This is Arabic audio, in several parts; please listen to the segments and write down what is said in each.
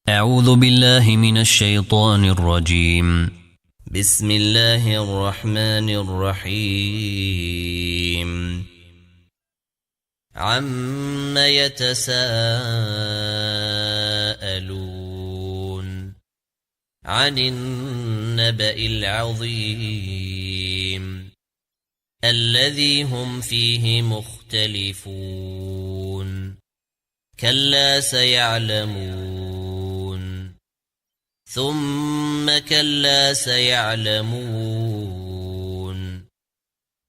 أعوذ بالله من الشيطان الرجيم. بسم الله الرحمن الرحيم. عم يتساءلون عن النبأ العظيم الذي هم فيه مختلفون كلا سيعلمون ثم كلا سيعلمون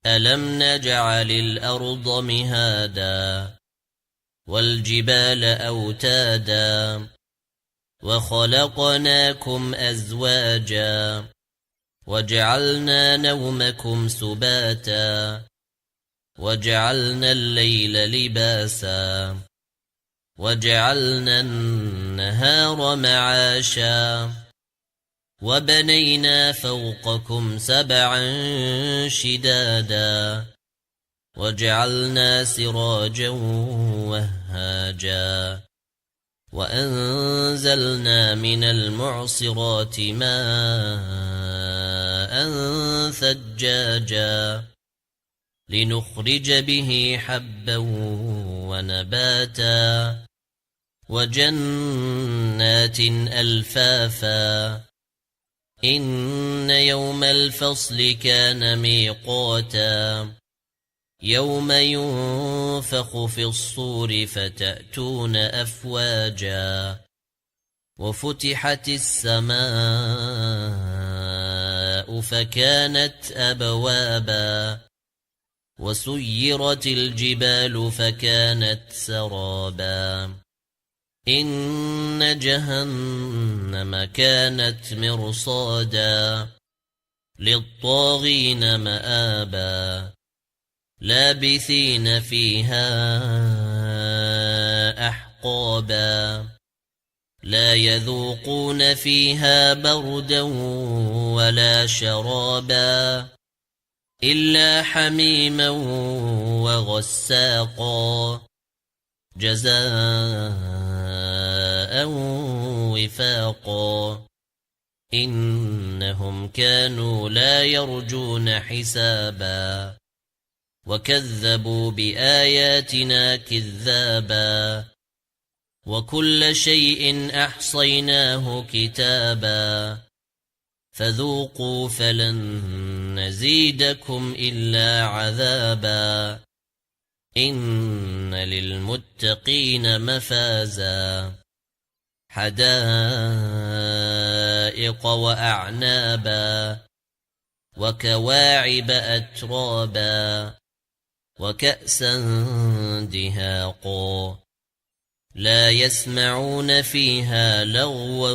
ألم نجعل الأرض مهادا والجبال أوتادا وخلقناكم أزواجا وجعلنا نومكم سباتا وجعلنا الليل لباسا وجعلنا النهار معاشا وبنينا فوقكم سبعا شدادا وجعلنا سراجا وهاجا وأنزلنا من المعصرات ماء ثجاجا لنخرج به حبا ونباتا وجنات ألفافا إن يوم الفصل كان ميقاتا يوم ينفخ في الصور فتأتون أفواجا وفتحت السماء فكانت أبوابا وسيرت الجبال فكانت سرابا إن جهنم كانت مرصادا للطاغين مآبا لابثين فيها أحقابا لا يذوقون فيها بردا ولا شرابا إلا حميما وغساقا جزاء وفاقا إنهم كانوا لا يرجون حسابا وكذبوا بآياتنا كذابا وكل شيء أحصيناه كتابا فذوقوا فلن نزيدكم إلا عذابا إن للمتقين مفازا حدائق وأعنابا وكواعب أترابا وكأسا دهاقا لا يسمعون فيها لغوا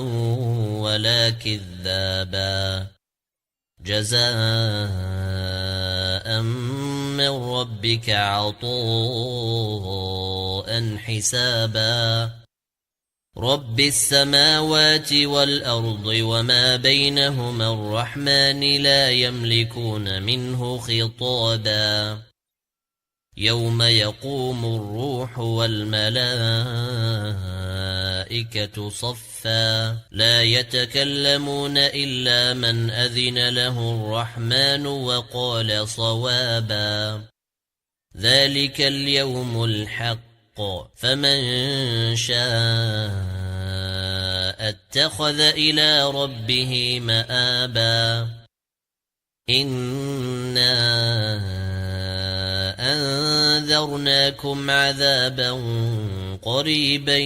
ولا كذابا جزاء من ربك عطاء حسابا رب السماوات والأرض وما بينهما الرحمن لا يملكون منه خطابا يوم يقوم الروح والملائكة صفا لا يتكلمون إلا من أذن له الرحمن وقال صوابا ذلك اليوم الحق فمن شاء اتخذ إلى ربه مآبا إنا أنذرناكم عذابا قريبا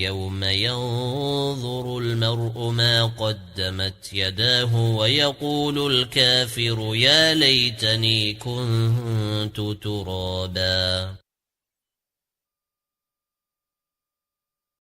يوم ينظر المرء ما قدمت يداه ويقول الكافر يا ليتني كنت ترابا